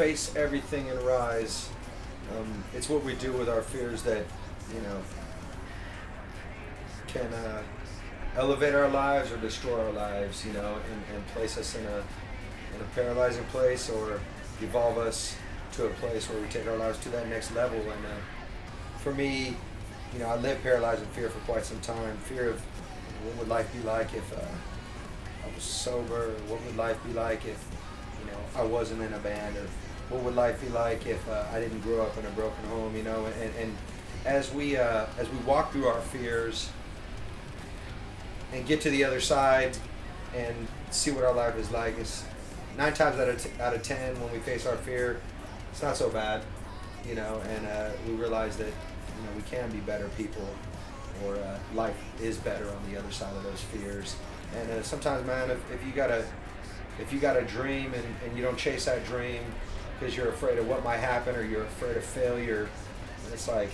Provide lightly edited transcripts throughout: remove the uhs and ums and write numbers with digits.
face everything and rise. It's what we do with our fears that, you know, can elevate our lives or destroy our lives, you know, and place us in a paralyzing place, or evolve us to a place where we take our lives to that next level. And for me, you know, I lived paralyzed in fear for quite some time. Fear of what would life be like if I was sober, or what would life be like if, you know, I wasn't in a band, or what would life be like if I didn't grow up in a broken home, you know. And as we walk through our fears and get to the other side and see what our life is like, it's 9 times out of 10 when we face our fear, it's not so bad, you know. And we realize that, you know, we can be better people, or life is better on the other side of those fears. And sometimes, man, if you got a dream and you don't chase that dream because you're afraid of what might happen, or you're afraid of failure, and it's like,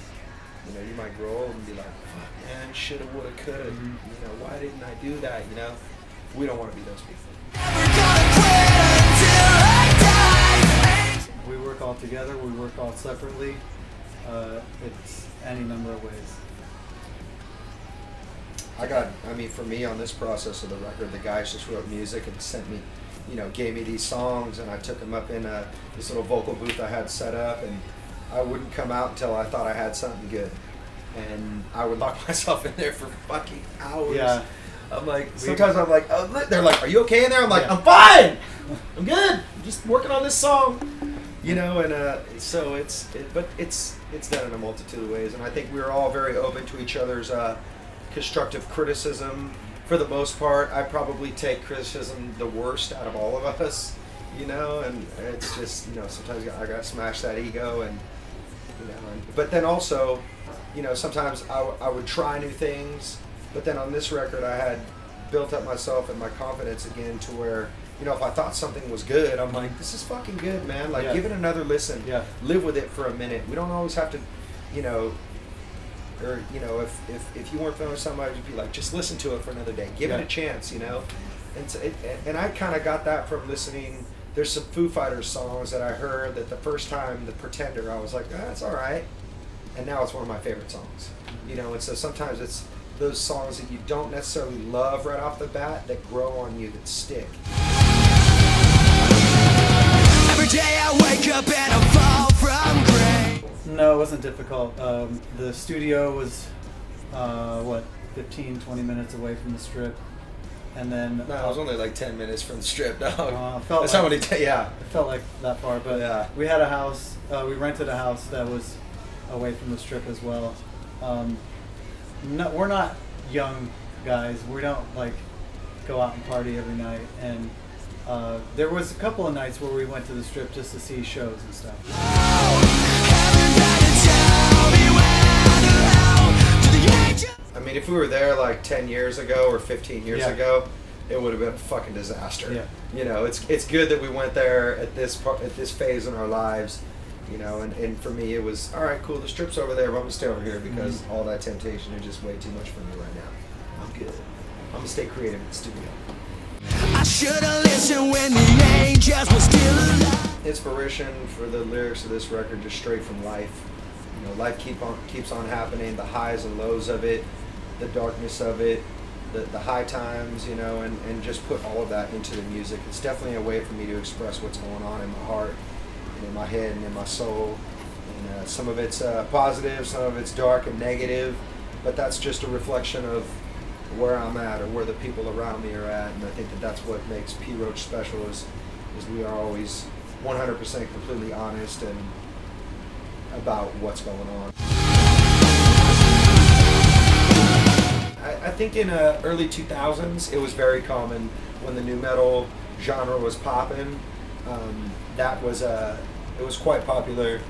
you know, you might grow old and be like, fuck, man, shoulda, woulda, coulda, you know, why didn't I do that, you know? We don't want to be those people. We work all together, we work all separately. It's any number of ways. I mean, for me, on this process of the record, the guys just wrote music and sent me, you know, gave me these songs, and I took them up in this little vocal booth I had set up, and I wouldn't come out until I thought I had something good. And I would lock myself in there for fucking hours. Yeah. I'm like, sometimes I'm like, oh, they're like, are you okay in there? I'm like, yeah. I'm fine. I'm good. I'm just working on this song. You know, and so it's done in a multitude of ways. And I think we're all very open to each other's constructive criticism. For the most part, I probably take criticism the worst out of all of us, you know, and it's just, you know, sometimes I got to smash that ego, and, you know, but then also, you know, sometimes I would try new things, but then on this record I had built up myself and my confidence again to where, you know, if I thought something was good, I'm like, this is fucking good, man. Like, give it another listen. Yeah. Live with it for a minute. We don't always have to, you know, or, you know, if you weren't feeling something, I'd be like, just listen to it for another day. Give it a chance, you know. And so and I kind of got that from listening. There's some Foo Fighters songs that I heard that the first time, The Pretender, I was like, that's all right. And now it's one of my favorite songs, you know. And so sometimes it's those songs that you don't necessarily love right off the bat that grow on you, that stick. Every day I wake up and I fall from grace. No, it wasn't difficult. The studio was, what, 15, 20 minutes away from the Strip. And then... No, it was only like 10 minutes from the Strip, dog. That's like, how many yeah. It felt like that far, but yeah. We had a house, we rented a house that was away from the Strip as well. No, we're not young guys. We don't, like, go out and party every night. And there was a couple of nights where we went to the Strip just to see shows and stuff. I mean, if we were there like 10 years ago or 15 years ago, it would have been a fucking disaster. Yeah. You know, it's good that we went there at this phase in our lives, you know, and for me it was, all right, cool, the Strip's over there, but I'm going to stay over here because all that temptation is just way too much for me right now. I'm good. I'm going to stay creative in the studio. I should have listened when the angels were still alive. Inspiration for the lyrics of this record just straight from life. You know, life keeps on happening, the highs and lows of it, the darkness of it, the high times, you know, and just put all of that into the music. It's definitely a way for me to express what's going on in my heart, and in my head, and in my soul. And some of it's positive, some of it's dark and negative, but that's just a reflection of where I'm at or where the people around me are at. And I think that that's what makes P. Roach special, is we are always 100% completely honest and about what's going on. I think in early 2000s, it was very common when the nu metal genre was popping. That was it was quite popular,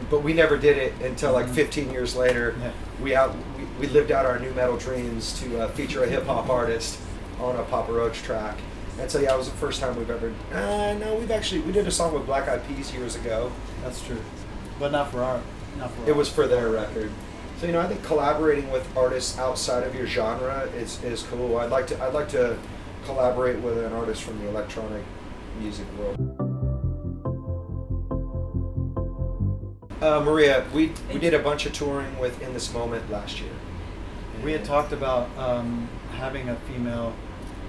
but we never did it until like 15 years later. Yeah. We lived out our nu metal dreams to feature a hip hop artist on a Papa Roach track, and so yeah, it was the first time we've ever. No, we did a song with Black Eyed Peas years ago. That's true, but not for our. It was for their record. So, you know, I think collaborating with artists outside of your genre is cool. I'd like to collaborate with an artist from the electronic music world. Maria, we did a bunch of touring with In This Moment last year. We had talked about having a female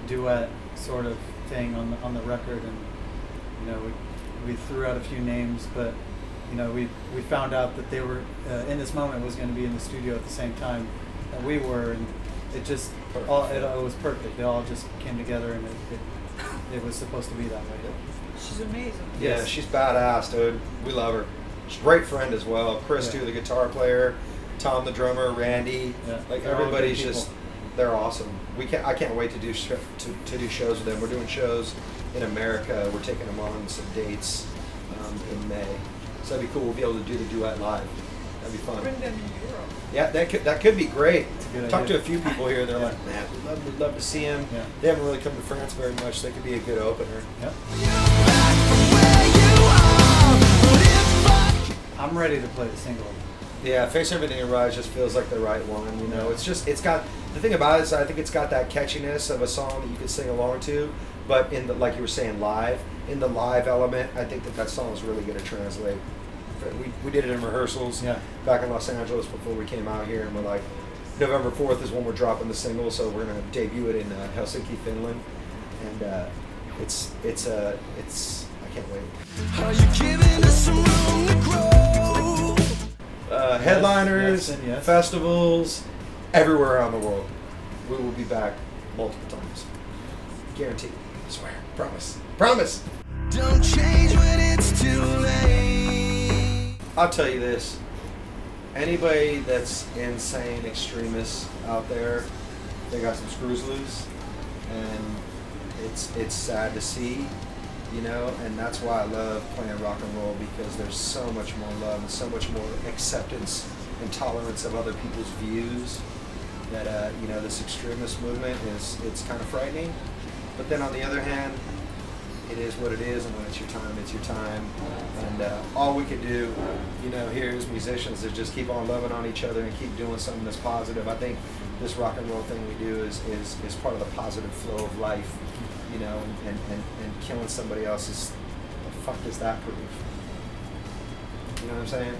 duet sort of thing on the record, and you know we threw out a few names, but you know we found out that they were In This Moment was going to be in the studio at the same time that we were, and it just it was perfect. It all just came together, and it was supposed to be that way. She's amazing. Yeah, Yes. she's badass, dude. We love her. She's a great friend as well. Chris, Yeah. too, the guitar player. Tom, the drummer. Randy. Yeah. Like They're all everybody's good just, people. they're awesome. I can't wait to do to do shows with them. We're doing shows in America. We're taking them on some dates in May. So that'd be cool. We'll be able to do the duet live. That'd be fun. Bring them in Europe. Yeah, that could be great. It's a good Talked to idea. a few people here. They're Yeah. like, man, we'd love to see him. Yeah. They haven't really come to France very much. They could be a good opener. Yep. Back from where you are, but if I I'm ready to play the single. Yeah, Face Everything and Rise just feels like the right one. You know, it's got the thing about it is I think it's got that catchiness of a song that you could sing along to, but in the like you were saying live, in the live element, I think that song is really going to translate. We did it in rehearsals back in Los Angeles before we came out here, and we're like, November 4th is when we're dropping the single, so we're going to debut it in Helsinki, Finland, and it's I can't wait. are you giving us some room to grow? Headliners, yes, and yes. festivals, everywhere around the world. We will be back multiple times. Guaranteed. I swear. Promise. Promise. Don't change when it's too late. I'll tell you this. Anybody that's insane extremists out there, they got some screws loose, and it's sad to see, you know, and that's why I love playing rock and roll, because there's so much more love and so much more acceptance and tolerance of other people's views that you know, this extremist movement it's kind of frightening, but then on the other hand, it is what it is, and when it's your time, it's your time. And all we could do, you know, here as musicians is just keep on loving on each other and keep doing something that's positive. I think this rock and roll thing we do is part of the positive flow of life, you know, and killing somebody else is, what the fuck does that prove? You know what I'm saying?